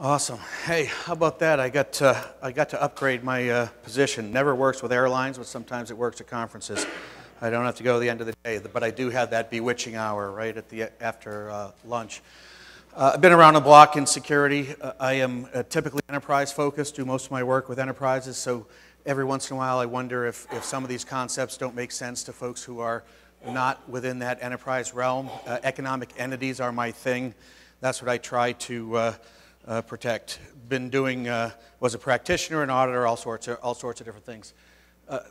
Awesome. Hey, how about that? I got to upgrade my position. Never works with airlines, but sometimes it works at conferences. I don't have to go to the end of the day, but I do have that bewitching hour right at the after lunch. I've been around the block in security. I am typically enterprise focused, do most of my work with enterprises, so every once in a while I wonder if some of these concepts don't make sense to folks who are not within that enterprise realm. Economic entities are my thing. That's what I try to protect. Been doing, was a practitioner, an auditor, all sorts of different things.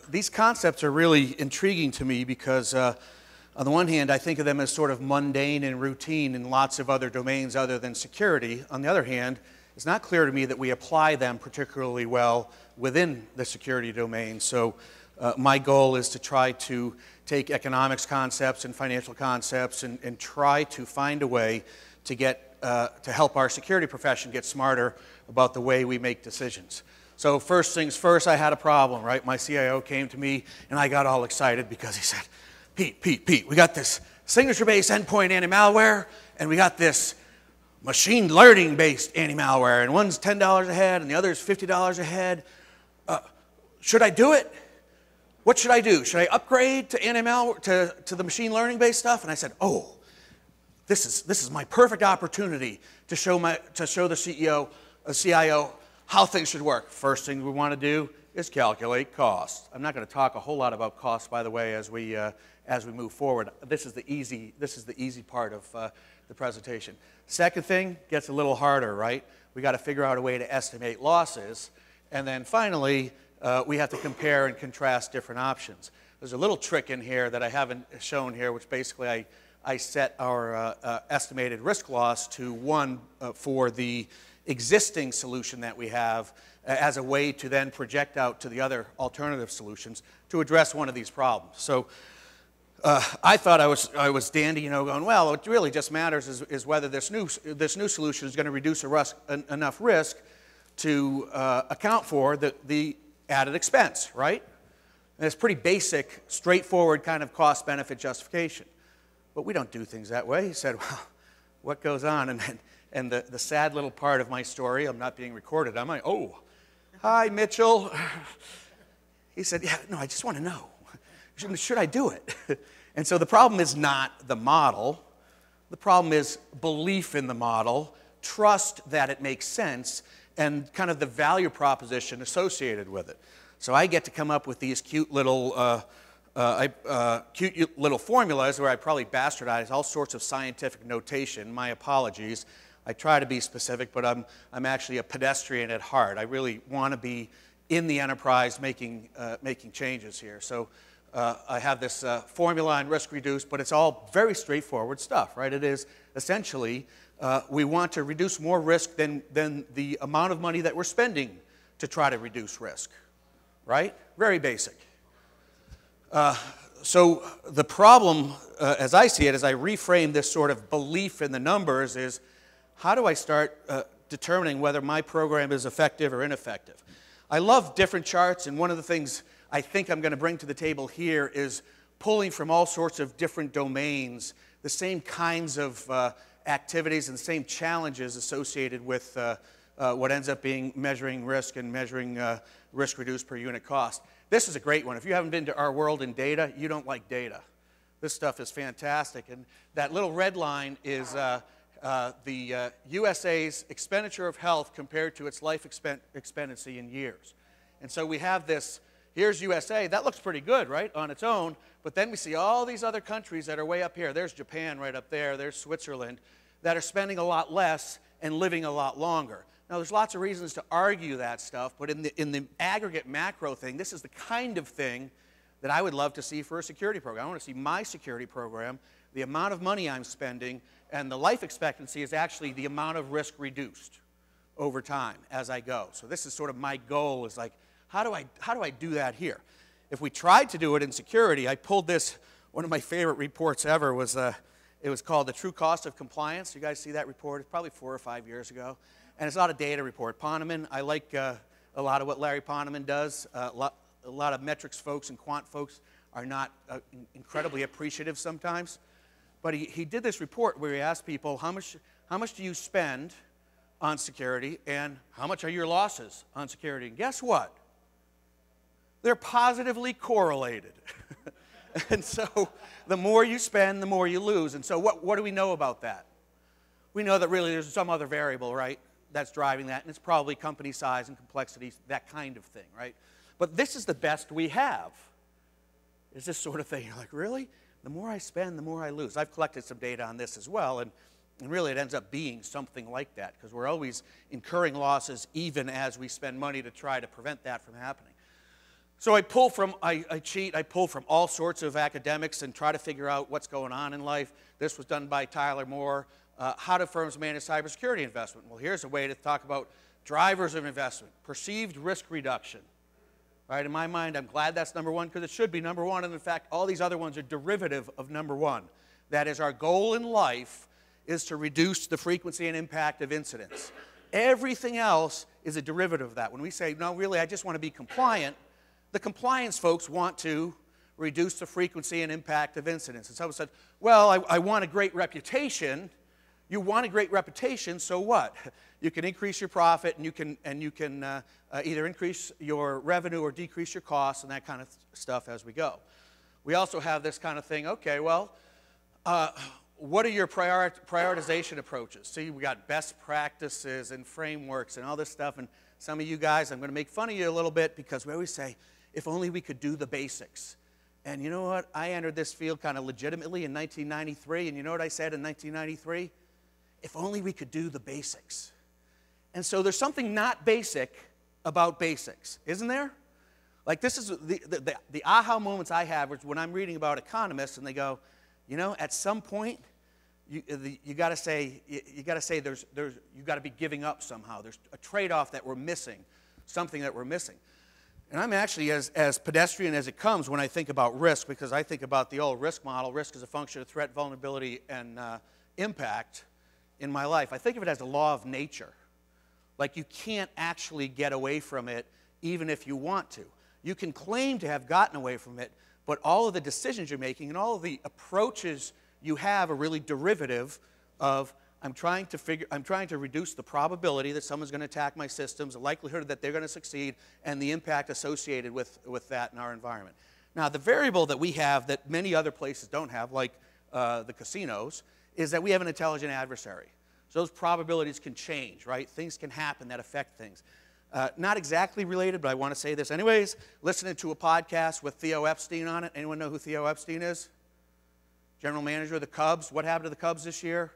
These concepts are really intriguing to me because on the one hand, I think of them as sort of mundane and routine in lots of other domains other than security. On the other hand, it's not clear to me that we apply them particularly well within the security domain. So my goal is to try to take economics concepts and financial concepts and try to find a way to get to help our security profession get smarter about the way we make decisions. So first things first, I had a problem, right? My CIO came to me and I got all excited because he said, Pete, we got this signature-based endpoint anti-malware and we got this machine learning-based anti-malware, and one's $10 a head and the other's $50 a head. Should I do it? What should I do? Should I upgrade to anti-malware, to the machine learning-based stuff? And I said, oh, this is my perfect opportunity to show the CIO how things should work. First thing we want to do is calculate cost. I'm not going to talk a whole lot about cost, by the way, as we move forward. This is the easy part of the presentation. Second thing gets a little harder, right? We got to figure out a way to estimate losses, and then finally we have to compare and contrast different options. There's a little trick in here that I haven't shown here, which basically I set our estimated risk loss to 1 for the existing solution that we have as a way to then project out to the other alternative solutions to address one of these problems. So I thought I was dandy, going, well, what really just matters is whether this new solution is going to reduce enough risk to account for the added expense, right? And it's pretty basic, straightforward kind of cost-benefit justification. But we don't do things that way. He said, well, what goes on? And the sad little part of my story, I'm not being recorded, I'm like, oh, hi, Mitchell. He said, yeah, no, I just want to know. Should I do it? And so the problem is not the model. The problem is belief in the model, trust that it makes sense, and kind of the value proposition associated with it. So I get to come up with these cute little formulas where I probably bastardize all sorts of scientific notation. My apologies. I try to be specific, but I'm actually a pedestrian at heart. I really want to be in the enterprise making changes here. So I have this formula on risk reduced, but it's all very straightforward stuff, right? It is essentially we want to reduce more risk than the amount of money that we're spending to try to reduce risk, right? Very basic. So the problem, as I see it, as I reframe this sort of belief in the numbers, is how do I start determining whether my program is effective or ineffective? I love different charts, and one of the things I think I'm going to bring to the table here is pulling from all sorts of different domains the same kinds of activities and the same challenges associated with what ends up being measuring risk and measuring risk reduced per unit cost. This is a great one. If you haven't been to Our World in Data, you don't like data. This stuff is fantastic. And that little red line is the USA's expenditure of health compared to its life expectancy in years. And so we have this, here's USA. That looks pretty good, right, on its own. But then we see all these other countries that are way up here. There's Japan right up there. There's Switzerland that are spending a lot less and living a lot longer. Now, there's lots of reasons to argue that stuff, but in the aggregate macro thing, this is the kind of thing that I would love to see for a security program. I want to see my security program, the amount of money I'm spending, and the life expectancy is actually the amount of risk reduced over time as I go. So this is sort of my goal, is like, how do I do that here? If we tried to do it in security, I pulled this, one of my favorite reports ever was, it was called The True Cost of Compliance. You guys see that report? It's probably 4 or 5 years ago. And it's not a data report. Poneman, I like a lot of what Larry Poneman does. A lot of metrics folks and quant folks are not incredibly appreciative sometimes. But he did this report where he asked people, how much do you spend on security and how much are your losses on security. And guess what? They're positively correlated. And so the more you spend, the more you lose. And so what do we know about that? We know that really there's some other variable, right, that's driving that, and it's probably company size and complexity, that kind of thing, right? But this is the best we have, is this sort of thing. You're like, really? The more I spend, the more I lose. I've collected some data on this as well, and really it ends up being something like that, because we're always incurring losses even as we spend money to try to prevent that from happening. So I pull from all sorts of academics and try to figure out what's going on in life. This was done by Tyler Moore. How do firms manage cybersecurity investment? Well, here's a way to talk about drivers of investment, perceived risk reduction. Right? In my mind, I'm glad that's number one, because it should be number one, and in fact, all these other ones are derivative of number one. That is, our goal in life is to reduce the frequency and impact of incidents. Everything else is a derivative of that. When we say, no, really, I just want to be compliant, the compliance folks want to reduce the frequency and impact of incidents. And someone said, well, I want a great reputation. You want a great reputation, so what? You can increase your profit, and you can either increase your revenue or decrease your costs and that kind of stuff as we go. We also have this kind of thing, okay, well, what are your prioritization approaches? See, we got best practices and frameworks and all this stuff, and some of you guys, I'm going to make fun of you a little bit, because we always say, if only we could do the basics. And you know what? I entered this field kind of legitimately in 1993, and you know what I said in 1993? If only we could do the basics. And so there's something not basic about basics, isn't there? Like, this is the aha moments I have when I'm reading about economists, and they go, you know, at some point, you got to say you got to be giving up somehow. There's a trade-off that we're missing, something that we're missing. And I'm actually as pedestrian as it comes when I think about risk, because I think about the old risk model. Risk is a function of threat, vulnerability, and impact in my life. I think of it as a law of nature. Like, you can't actually get away from it even if you want to. You can claim to have gotten away from it, but all of the decisions you're making and all of the approaches you have are really derivative of, I'm trying to reduce the probability that someone's going to attack my systems, the likelihood that they're going to succeed, and the impact associated with that in our environment. Now, the variable that we have that many other places don't have, like the casinos, is that we have an intelligent adversary. So those probabilities can change, right? Things can happen that affect things. Not exactly related, but I want to say this anyways. Listening to a podcast with Theo Epstein on it. Anyone know who Theo Epstein is? General manager of the Cubs. What happened to the Cubs this year?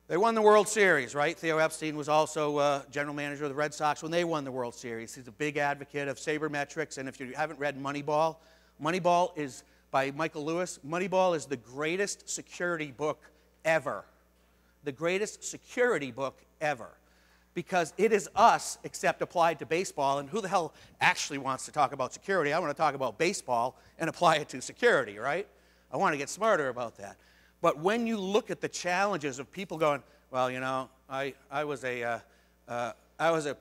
They won the World Series, right? Theo Epstein was also general manager of the Red Sox when they won the World Series. He's a big advocate of sabermetrics, and if you haven't read Moneyball, Moneyball is by Michael Lewis. Moneyball is the greatest security book ever. The greatest security book ever. Because it is us, except applied to baseball, and who the hell actually wants to talk about security? I want to talk about baseball and apply it to security, right? I want to get smarter about that. But when you look at the challenges of people going, well, you know, I was a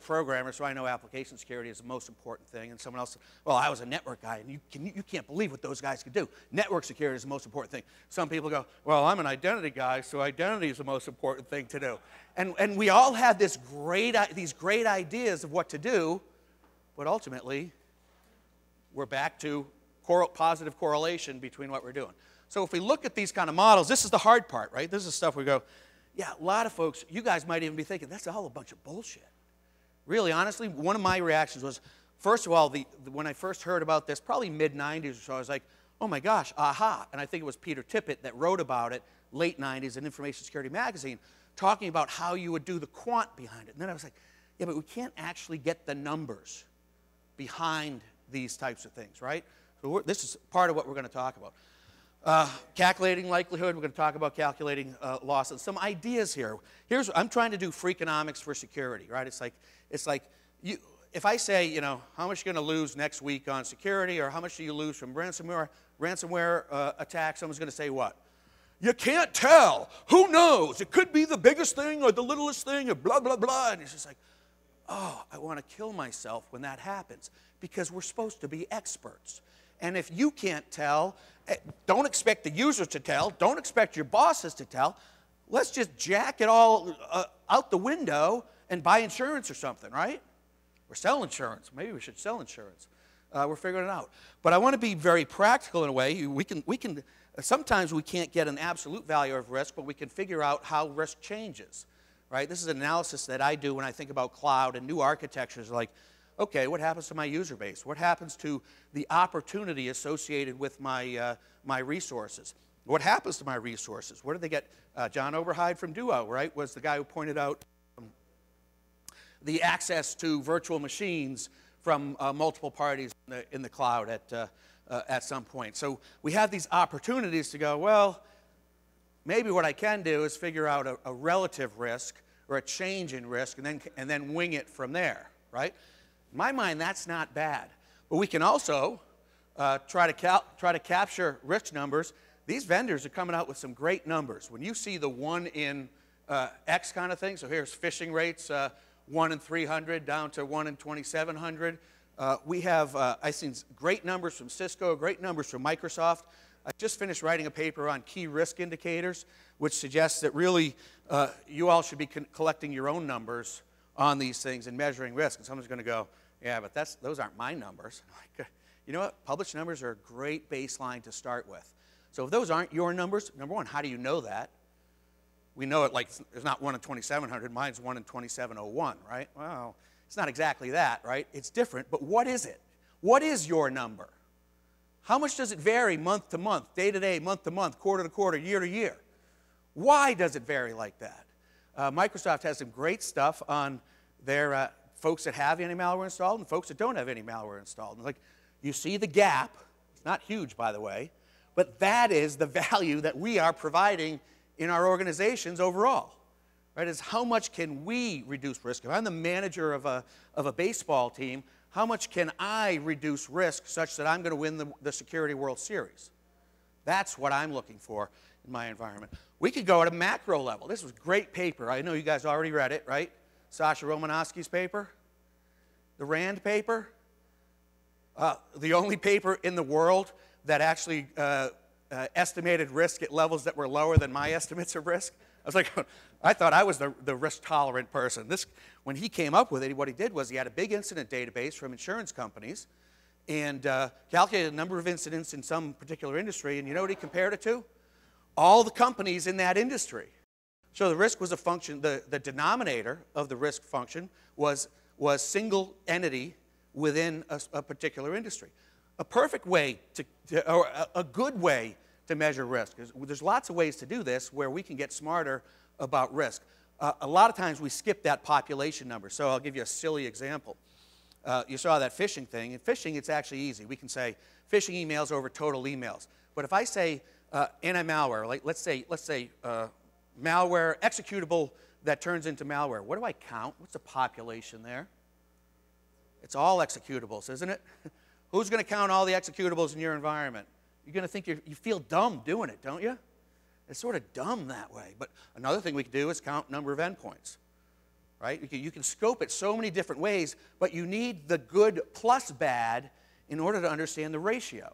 programmer, so I know application security is the most important thing. And someone else said, well, I was a network guy, and you can't believe what those guys could do. Network security is the most important thing. Some people go, well, I'm an identity guy, so identity is the most important thing to do. And we all have these great ideas of what to do, but ultimately, we're back to positive correlation between what we're doing. So if we look at these kind of models, this is the hard part, right? This is stuff we go, yeah, a lot of folks, you guys might even be thinking, that's all a bunch of bullshit. Really, honestly, one of my reactions was, first of all, when I first heard about this, probably mid-90s or so, I was like, oh my gosh, aha. And I think it was Peter Tippett that wrote about it, late 90s in Information Security Magazine, talking about how you would do the quant behind it. And then I was like, yeah, but we can't actually get the numbers behind these types of things, right? So this is part of what we're going to talk about. Calculating likelihood, we're going to talk about calculating losses. Some ideas here. I'm trying to do Freakonomics for security, right? It's like if I say, you know, how much are you going to lose next week on security, or how much do you lose from ransomware attack, someone's going to say what? You can't tell. Who knows? It could be the biggest thing or the littlest thing or blah, blah, blah. And it's just like, oh, I want to kill myself when that happens, because we're supposed to be experts. And if you can't tell, don't expect the users to tell, don't expect your bosses to tell. let's just jack it all out the window and buy insurance or something, right? Or sell insurance. Maybe we should sell insurance. We're figuring it out. But I want to be very practical in a way. Sometimes we can't get an absolute value of risk, but we can figure out how risk changes, right? This is an analysis that I do when I think about cloud and new architectures, like, okay, what happens to my user base? What happens to the opportunity associated with my resources? What happens to my resources? Where did they get? John Oberheide from Duo, right, was the guy who pointed out the access to virtual machines from multiple parties in the cloud at some point. So we have these opportunities to go, well, maybe what I can do is figure out a relative risk or a change in risk and then wing it from there, right? In my mind, that's not bad. But we can also try to capture risk numbers. These vendors are coming out with some great numbers. When you see the 1 in X kind of thing, so here's phishing rates, 1 in 300 down to 1 in 2,700. We have, I've seen great numbers from Cisco, great numbers from Microsoft. I just finished writing a paper on key risk indicators, which suggests that really you all should be collecting your own numbers on these things and measuring risk. And someone's going to go, yeah, but those aren't my numbers. Like, you know what? Published numbers are a great baseline to start with. So if those aren't your numbers, number one, how do you know that? We know it like it's not 1 in 2,700. Mine's 1 in 2,701, right? Well, it's not exactly that, right? It's different, but what is it? What is your number? How much does it vary month to month, day to day, month to month, quarter to quarter, year to year? Why does it vary like that? Microsoft has some great stuff on their folks that have any malware installed and folks that don't have any malware installed. And like, you see the gap. It's not huge, by the way, but that is the value that we are providing in our organizations overall, right? Is how much can we reduce risk? If I'm the manager of a baseball team, how much can I reduce risk such that I'm going to win the Security World Series? That's what I'm looking for in my environment. We could go at a macro level. This was a great paper. I know you guys already read it, right? Sasha Romanowski's paper, the RAND paper, the only paper in the world that actually estimated risk at levels that were lower than my estimates of risk. I was like, I thought I was the risk-tolerant person. When he came up with it, what he did was he had a big incident database from insurance companies and calculated a number of incidents in some particular industry, and you know what he compared it to? All the companies in that industry. So the risk was a function, the denominator of the risk function was single entity within a particular industry. A perfect way or a good way to measure risk. There's lots of ways to do this where we can get smarter about risk. A lot of times we skip that population number. So I'll give you a silly example. You saw that phishing thing. In phishing, it's actually easy. We can say phishing emails over total emails. But if I say anti-malware, like let's say malware executable that turns into malware, what do I count? What's the population there? It's all executables, isn't it? Who's going to count all the executables in your environment? You're going to think you feel dumb doing it, don't you? It's sort of dumb that way. But another thing we can do is count number of endpoints, right? You can scope it so many different ways, but you need the good plus bad in order to understand the ratio.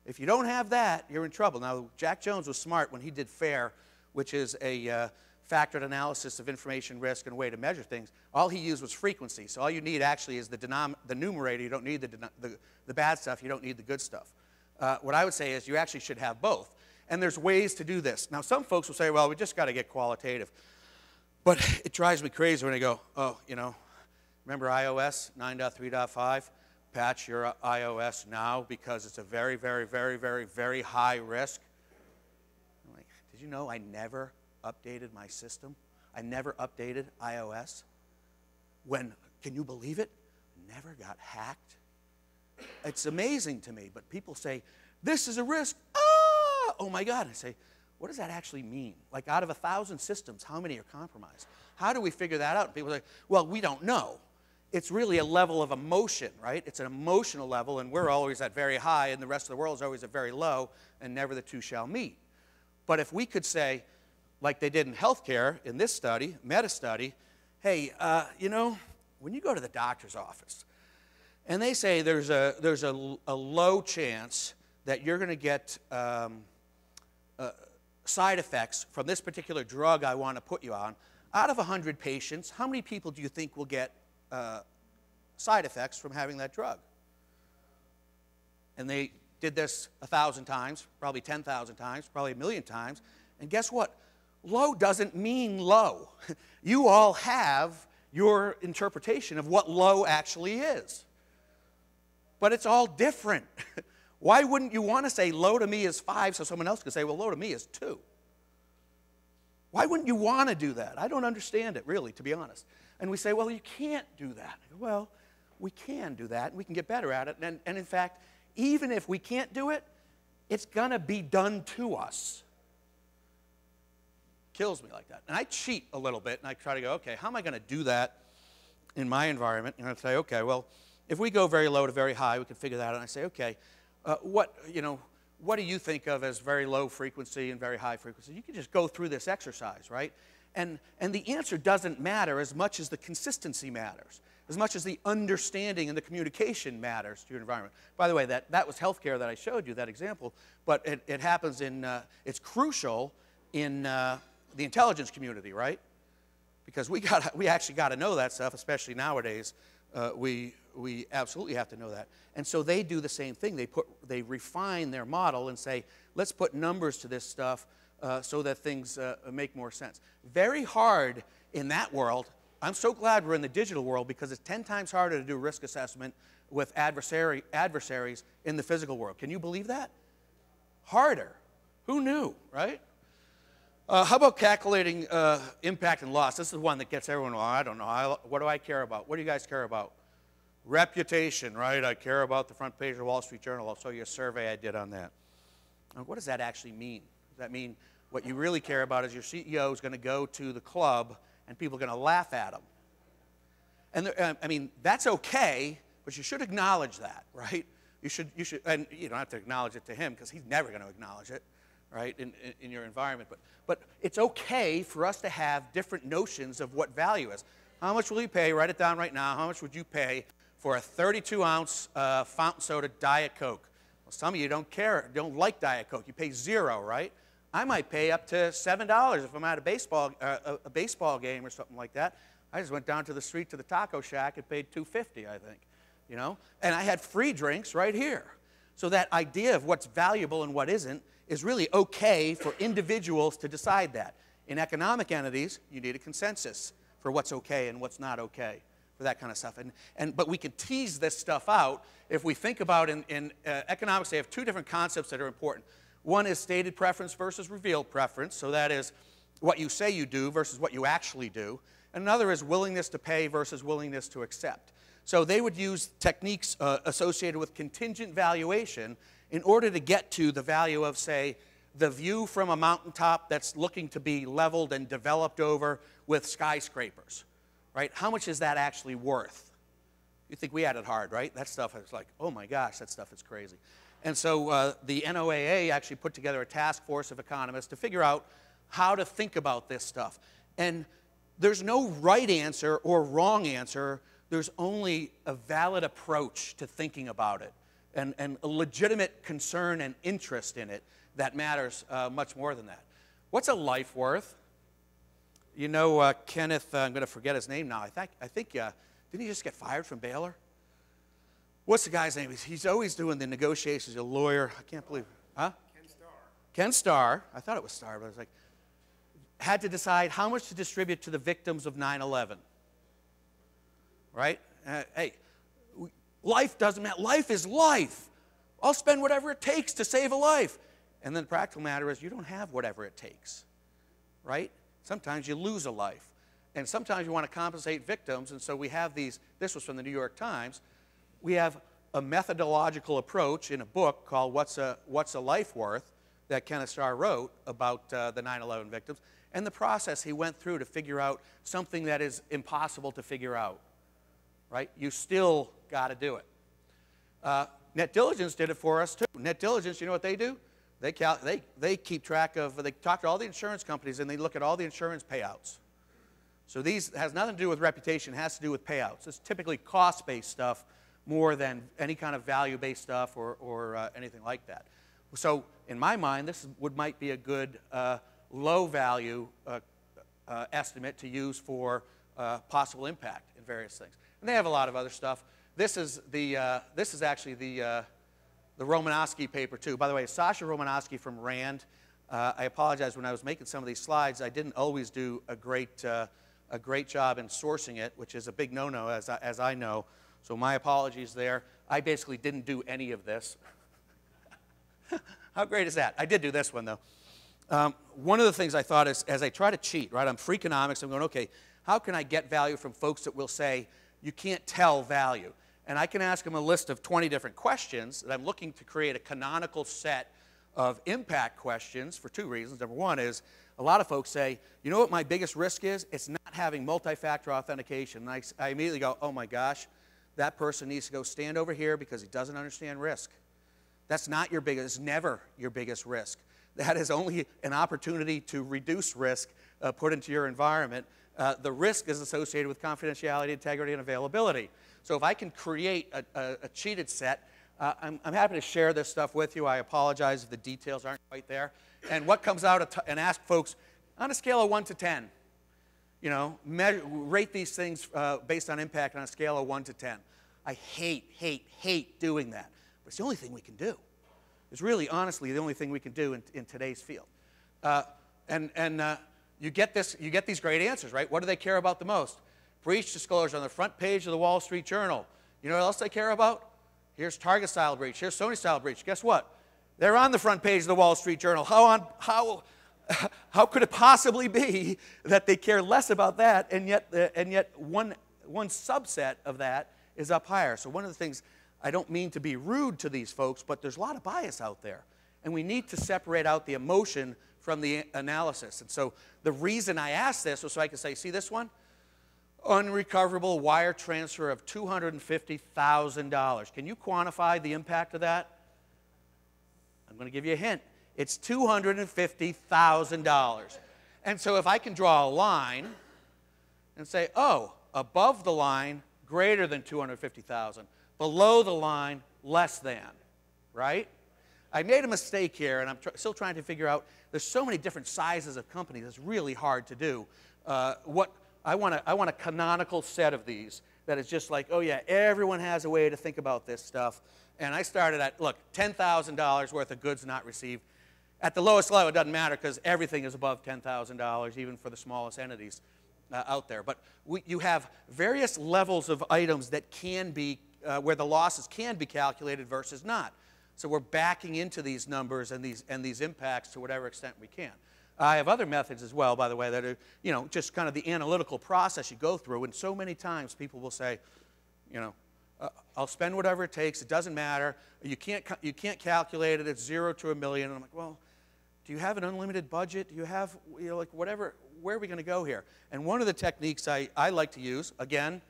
If you don't have that, you're in trouble. Now, Jack Jones was smart when he did FAIR, which is a factored analysis of information risk and a way to measure things. All he used was frequency. So all you need actually is the numerator. You don't need the bad stuff. You don't need the good stuff. What I would say is you actually should have both. And there's ways to do this. Now, some folks will say, well, we just got to get qualitative. But it drives me crazy when they go, oh, you know, remember iOS 9.3.5? Patch your iOS now because it's a very, very, very, very, very high risk. I'm like, did you know I never updated my system? I never updated iOS. Can you believe it? Never got hacked. It's amazing to me, but people say, this is a risk. Oh my God. I say, what does that actually mean? Like out of 1,000 systems, how many are compromised? How do we figure that out? People say, well, we don't know. It's really a level of emotion, right? It's an emotional level, and we're always at very high, and the rest of the world is always at very low, and never the two shall meet. But if we could say, like they did in healthcare in this study, meta-study, hey, you know, when you go to the doctor's office, and they say there's a low chance that you're going to get side effects from this particular drug I want to put you on, out of 100 patients, how many people do you think will get side effects from having that drug? And they did this 1,000 times, probably 10,000 times, probably 1,000,000 times. And guess what? Low doesn't mean low. You all have your interpretation of what low actually is. But it's all different. Why wouldn't you want to say low to me is 5 so someone else could say, well, low to me is 2? Why wouldn't you want to do that? I don't understand it, really, to be honest. And we say, well, you can't do that. I go, well, we can do that, and we can get better at it. And in fact, even if we can't do it, it's going to be done to us. Kills me like that. And I cheat a little bit, and I try to go, okay, how am I going to do that in my environment? And I say, okay, well, if we go very low to very high, we can figure that out. And I say, okay, what do you think of as very low frequency and very high frequency? You can just go through this exercise, right? And the answer doesn't matter as much as the consistency matters, as much as the understanding and the communication matters to your environment. By the way, that was healthcare that I showed you, that example, but it happens it's crucial in the intelligence community, right? Because we actually got to know that stuff, especially nowadays. We absolutely have to know that. And so they do the same thing. They refine their model and say, let's put numbers to this stuff so that things make more sense. Very hard in that world. I'm so glad we're in the digital world because it's 10 times harder to do risk assessment with adversaries in the physical world. Can you believe that? Harder. Who knew, right? How about calculating impact and loss? This is one that gets everyone, well, I don't know. What do I care about? What do you guys care about? Reputation, right? I care about the front page of the Wall Street Journal. I'll show you a survey I did on that. What does that actually mean? Does that mean what you really care about is your CEO is going to go to the club and people are going to laugh at him? And I mean, that's okay, but you should acknowledge that, right? You should, and you don't have to acknowledge it to him because he's never going to acknowledge it, right, in your environment. But it's okay for us to have different notions of what value is. How much will you pay? Write it down right now. How much would you pay for a 32-ounce fountain soda Diet Coke? Well, some of you don't care, don't like Diet Coke. You pay $0, right? I might pay up to $7 if I'm at a baseball game or something like that. I just went down to the street to the taco shack and paid $2.50, I think, you know? And I had free drinks right here. So that idea of what's valuable and what isn't is really okay for individuals to decide that. In economic entities, you need a consensus for what's okay and what's not okay for that kind of stuff. But we can tease this stuff out if we think about in economics, they have two different concepts that are important. One is stated preference versus revealed preference. So that is what you say you do versus what you actually do. And another is willingness to pay versus willingness to accept. So they would use techniques associated with contingent valuation in order to get to the value of, say, the view from a mountaintop that's looking to be leveled and developed over with skyscrapers, right? How much is that actually worth? You think we had it hard, right? That stuff is like, oh my gosh, that stuff is crazy. And so the NOAA actually put together a task force of economists to figure out how to think about this stuff. And there's no right answer or wrong answer. There's only a valid approach to thinking about it and a legitimate concern and interest in it that matters much more than that. What's a life worth? You know, Kenneth, I'm going to forget his name now. I think didn't he just get fired from Baylor? What's the guy's name? He's always doing the negotiations. He's a lawyer. I can't believe it. Huh? Ken Starr. Ken Starr. I thought it was Starr, but I was like, had to decide how much to distribute to the victims of 9/11. Right? Hey, life doesn't matter. Life is life. I'll spend whatever it takes to save a life. And then the practical matter is you don't have whatever it takes. Right? Sometimes you lose a life. And sometimes you want to compensate victims. And so we have these, this was from the New York Times, we have a methodological approach in a book called What's a Life Worth that Kenneth Starr wrote about the 9/11 victims and the process he went through to figure out something that is impossible to figure out, right? You still got to do it. Net Diligence did it for us too. Net Diligence, you know what they do? They keep track of, they talk to all the insurance companies and they look at all the insurance payouts. So these has nothing to do with reputation, it has to do with payouts. It's typically cost-based stuff more than any kind of value-based stuff or anything like that. So in my mind, this might be a good low value estimate to use for possible impact in various things. And they have a lot of other stuff. This is actually the Romanowski paper too. By the way, Sasha Romanowski from RAND. I apologize, when I was making some of these slides, I didn't always do a great job in sourcing it, which is a big no-no, as I know. So my apologies there. I basically didn't do any of this. How great is that? I did do this one, though. One of the things I thought is, as I try to cheat, right, I'm freakonomics, I'm going, okay, how can I get value from folks that will say, you can't tell value? And I can ask them a list of 20 different questions that I'm looking to create a canonical set of impact questions for two reasons. Number one is, a lot of folks say, you know what my biggest risk is? It's not having multi-factor authentication. And I immediately go, oh my gosh, that person needs to go stand over here because he doesn't understand risk. That's not your biggest, it's never your biggest risk. That is only an opportunity to reduce risk put into your environment. The risk is associated with confidentiality, integrity, and availability. So if I can create a cheated set, I'm happy to share this stuff with you. I apologize if the details aren't quite there. And what comes out and ask folks, on a scale of 1 to 10, you know, rate these things based on impact on a scale of 1 to 10. I hate doing that. But it's the only thing we can do. It's really, honestly, the only thing we can do in today's field. You get these great answers, right? What do they care about the most? Breach disclosure on the front page of the Wall Street Journal. You know what else they care about? Here's Target style breach. Here's Sony style breach. Guess what? They're on the front page of the Wall Street Journal. How could it possibly be that they care less about that, and yet one subset of that is up higher? So one of the things, I don't mean to be rude to these folks, but there's a lot of bias out there. And we need to separate out the emotion from the analysis. And so the reason I asked this was so I could say, see this one? Unrecoverable wire transfer of $250,000. Can you quantify the impact of that? I'm going to give you a hint. It's $250,000. And so if I can draw a line and say, oh, above the line, greater than $250,000. Below the line, less than, right? I made a mistake here, and I'm still trying to figure out, there's so many different sizes of companies, it's really hard to do. I want a canonical set of these that is just like, oh yeah, everyone has a way to think about this stuff. And I started at, look, $10,000 worth of goods not received. At the lowest level, it doesn't matter because everything is above $10,000, even for the smallest entities out there. But you have various levels of items that can be, where the losses can be calculated versus not. So we're backing into these numbers and these impacts to whatever extent we can. I have other methods as well, by the way, that are, you know, just kind of the analytical process you go through. And so many times people will say, you know, I'll spend whatever it takes. It doesn't matter. You can't calculate it. It's 0 to 1 million. And I'm like, well, do you have an unlimited budget? Do you have, you know, like whatever? Where are we going to go here? And one of the techniques I like to use, again,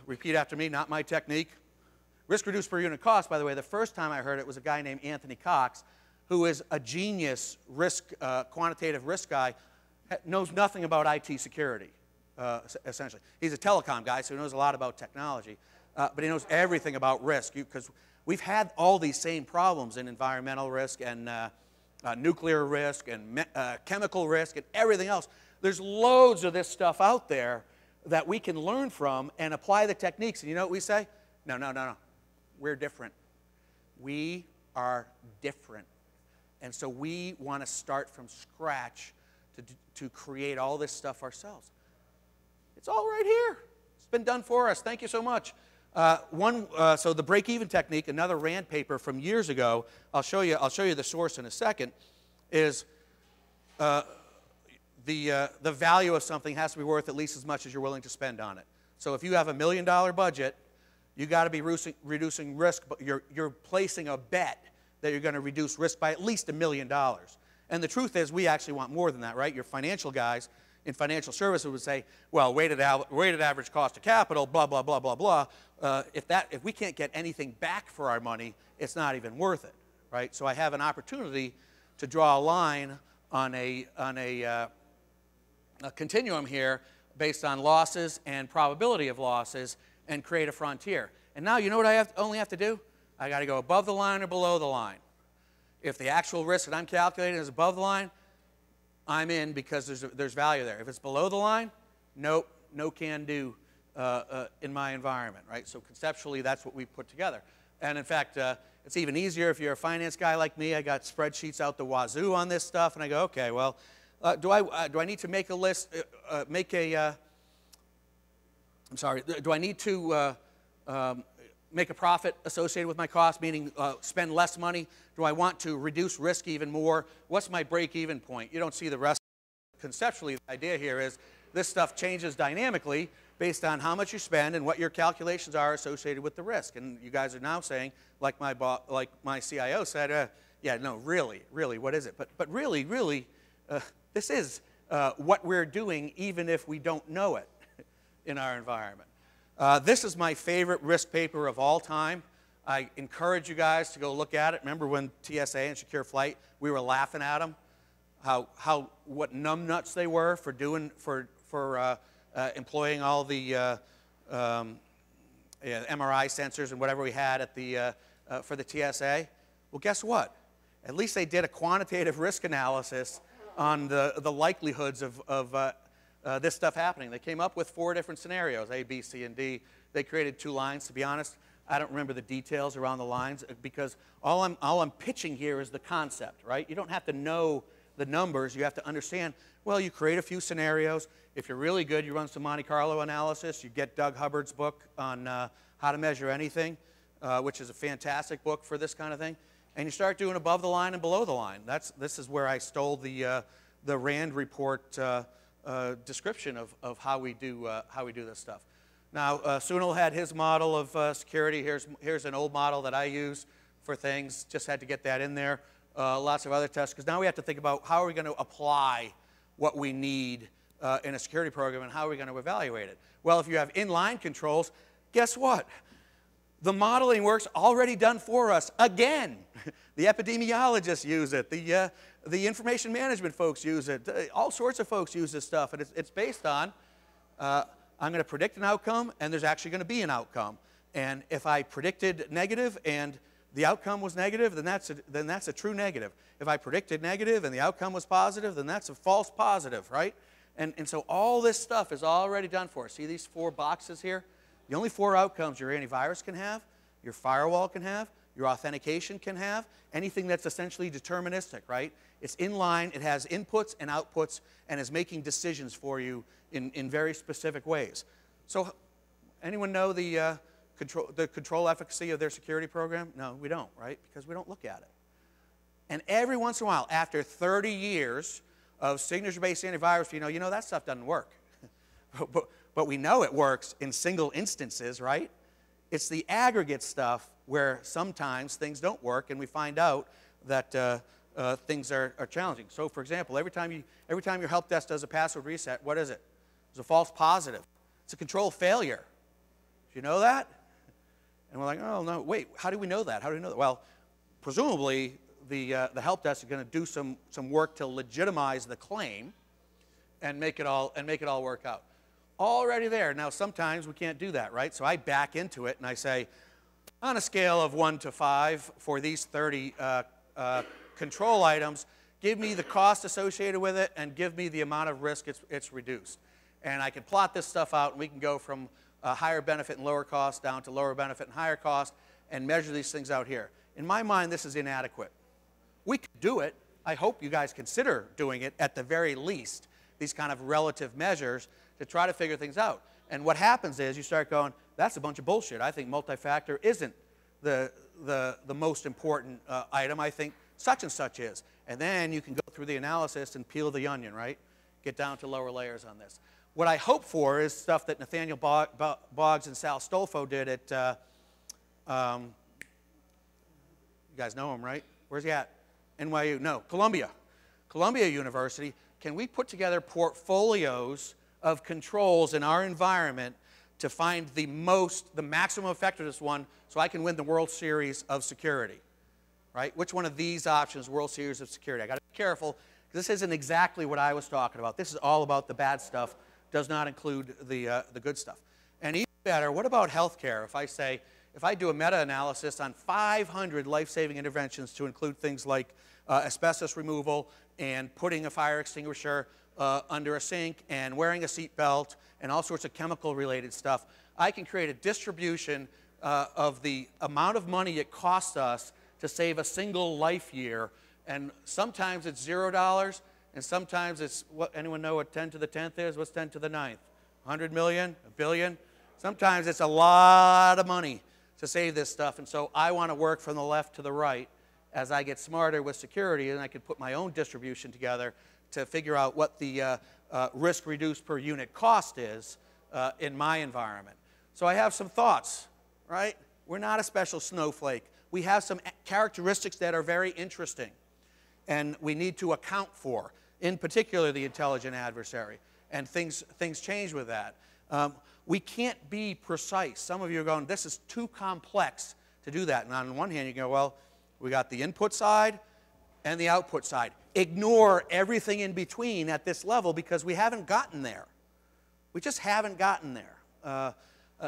repeat after me, not my technique. Risk reduced per unit cost, by the way, the first time I heard it was a guy named Anthony Cox, who is a genius quantitative risk guy, knows nothing about IT security, essentially. He's a telecom guy, so he knows a lot about technology, but he knows everything about risk, because we've had all these same problems in environmental risk and nuclear risk and chemical risk and everything else. There's loads of this stuff out there that we can learn from and apply the techniques. And you know what we say? No, no, no, no. We're different. We are different. And so we want to start from scratch to create all this stuff ourselves. It's all right here. It's been done for us. Thank you so much. So the Breakeven Technique, another RAND paper from years ago, I'll show you the source in a second, is the value of something has to be worth at least as much as you're willing to spend on it. So if you have $1 million budget, you got to be reducing risk, but you're placing a bet that you're going to reduce risk by at least $1 million. And the truth is, we actually want more than that, right? Your financial guys in financial services would say, well, weighted average cost of capital, blah, blah, blah, blah, blah. If we can't get anything back for our money, it's not even worth it, right? So I have an opportunity to draw a line on a continuum here based on losses and probability of losses and create a frontier. And now you know what I only have to do? I got to go above the line or below the line. If the actual risk that I'm calculating is above the line, I'm in because there's value there. If it's below the line, nope, no can do in my environment, right? So conceptually, that's what we put together. And in fact, it's even easier if you're a finance guy like me. I got spreadsheets out the wazoo on this stuff, and I go, okay, well, do I need to make a list, do I need to make a profit associated with my cost, meaning spend less money? Do I want to reduce risk even more? What's my break-even point? You don't see the rest. Conceptually, the idea here is this stuff changes dynamically based on how much you spend and what your calculations are associated with the risk. And you guys are now saying, like my CIO said, yeah, no, really, what is it? But really, this is what we're doing even if we don't know it in our environment. This is my favorite risk paper of all time. I encourage you guys to go look at it. Remember when TSA and Secure Flight, we were laughing at them, what numbnuts they were for employing all the MRI sensors and whatever we had at for the TSA. Well, guess what? At least they did a quantitative risk analysis on the likelihoods of this stuff happening. They came up with 4 different scenarios, A, B, C, and D. They created 2 lines. To be honest, I don't remember the details around the lines because all I'm pitching here is the concept, right? You don't have to know the numbers. You have to understand, well, you create a few scenarios. If you're really good, you run some Monte Carlo analysis. You get Doug Hubbard's book on how to measure anything, which is a fantastic book for this kind of thing. And you start doing above the line and below the line. This is where I stole the Rand report description of how we do this stuff. Now, Sunil had his model of security. Here's an old model that I use for things. Just had to get that in there. Lots of other tests, because now we have to think about how are we going to apply what we need in a security program and how are we going to evaluate it. Well, if you have inline controls, guess what? The modeling work's already done for us again. The epidemiologists use it. The information management folks use it. All sorts of folks use this stuff, and it's based on I'm going to predict an outcome, and there's actually going to be an outcome. And if I predicted negative and the outcome was negative, then that's a true negative. If I predicted negative and the outcome was positive, then that's a false positive, right? And so all this stuff is already done for us. See these 4 boxes here? The only 4 outcomes your antivirus can have, your firewall can have, your authentication can have, anything that's essentially deterministic, right? It's inline, it has inputs and outputs, and is making decisions for you in very specific ways. So anyone know the control efficacy of their security program? No, we don't, right? Because we don't look at it. And every once in a while, after 30 years of signature-based antivirus, you know that stuff doesn't work. But we know it works in single instances, right? It's the aggregate stuff where sometimes things don't work, and we find out that things are challenging. So, for example, every time your help desk does a password reset, what is it? It's a false positive. It's a control failure. Do you know that? And we're like, oh, no, wait, how do we know that? How do we know that? Well, presumably, the help desk is going to do some work to legitimize the claim and make it all work out. Already there. Now, sometimes we can't do that, right? So I back into it and I say, on a scale of 1 to 5 for these 30 control items, give me the cost associated with it and give me the amount of risk it's reduced. And I can plot this stuff out, and we can go from higher benefit and lower cost down to lower benefit and higher cost and measure these things out here. In my mind, this is inadequate. We could do it. I hope you guys consider doing it at the very least, these kind of relative measures to try to figure things out. And what happens is you start going, that's a bunch of bullshit. I think multi-factor isn't the most important item. I think such and such is. And then you can go through the analysis and peel the onion, right? Get down to lower layers on this. What I hope for is stuff that Nathaniel Boggs and Sal Stolfo did at, you guys know him, right? Where's he at? NYU? No, Columbia University. Can we put together portfolios of controls in our environment to find the maximum effectiveness one so I can win the World Series of Security, right? Which one of these options, World Series of Security? I got to be careful, because this isn't exactly what I was talking about. This is all about the bad stuff, does not include the good stuff. And even better, what about healthcare? If I say, if I do a meta-analysis on 500 life-saving interventions to include things like asbestos removal and putting a fire extinguisher under a sink and wearing a seat belt and all sorts of chemical-related stuff, I can create a distribution of the amount of money it costs us to save a single life year. And sometimes it's $0, and sometimes it's, anyone know what 10 to the 10th is? What's 10 to the 9th? 100 million? A billion? Sometimes it's a lot of money to save this stuff. And so I want to work from the left to the right as I get smarter with security, and I can put my own distribution together to figure out what the risk reduced per unit cost is in my environment. So I have some thoughts, right? We're not a special snowflake. We have some characteristics that are very interesting and we need to account for, in particular the intelligent adversary. And things change with that. We can't be precise. Some of you are going, this is too complex to do that. And on one hand, you go, well, we got the input side and the output side. Ignore everything in between at this level because we haven't gotten there. We just haven't gotten there.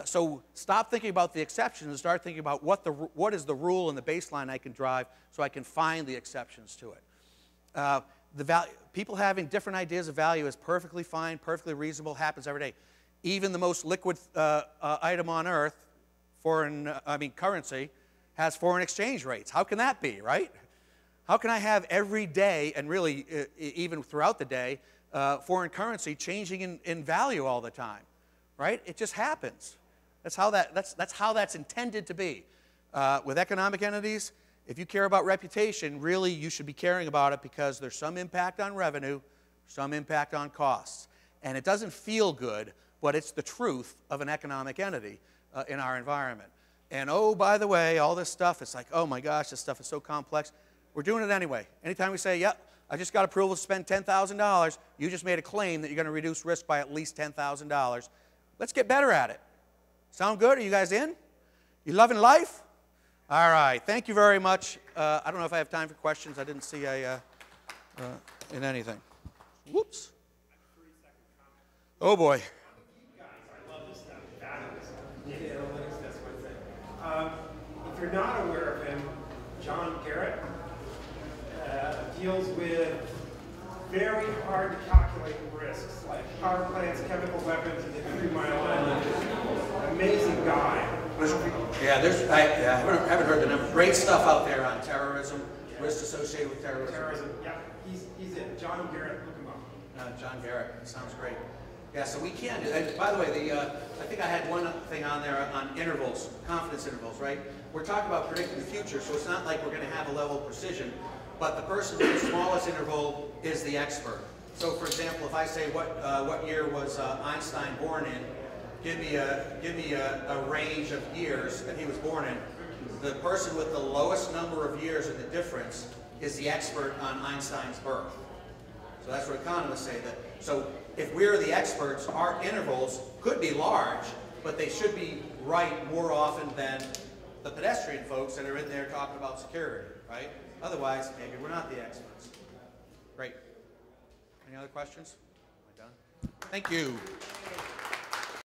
So stop thinking about the exceptions and start thinking about what is the rule and the baseline I can drive so I can find the exceptions to it. People having different ideas of value is perfectly fine, perfectly reasonable, happens every day. Even the most liquid item on earth, currency, has foreign exchange rates. How can that be, right? How can I have every day, and really even throughout the day, foreign currency changing in value all the time, right? It just happens. That's how that's intended to be. With economic entities, if you care about reputation, really you should be caring about it because there's some impact on revenue, some impact on costs. And it doesn't feel good, but it's the truth of an economic entity in our environment. And oh, by the way, all this stuff, it's like, oh my gosh, this stuff is so complex. We're doing it anyway. Anytime we say, yep, I just got approval to spend $10,000, you just made a claim that you're going to reduce risk by at least $10,000. Let's get better at it. Sound good? Are you guys in? You loving life? All right. Thank you very much. I don't know if I have time for questions. I didn't see in anything. Whoops. Oh, boy. I love this stuff. Data analytics, that's my thing. If you're not aware of him, John Garrett deals with very hard to calculate risks, like power plants, chemical weapons, and 3 Mile Island. Amazing guy. Yeah, I haven't heard the number. Great stuff out there on terrorism, risks associated with terrorism. Yeah, he's it. John Garrett, look him up. John Garrett, sounds great. Yeah, so we can do, and by the way, I think I had one thing on there on intervals, confidence intervals, right? We're talking about predicting the future, so it's not like we're going to have a level of precision, but the person with the smallest interval is the expert. So for example, if I say what year was Einstein born in, give me a range of years that he was born in. The person with the lowest number of years in the difference is the expert on Einstein's birth. So that's what economists say. So if we're the experts, our intervals could be large, but they should be right more often than the pedestrian folks that are in there talking about security, right? Otherwise, maybe we're not the experts. Great. Any other questions? Am I done? Thank you.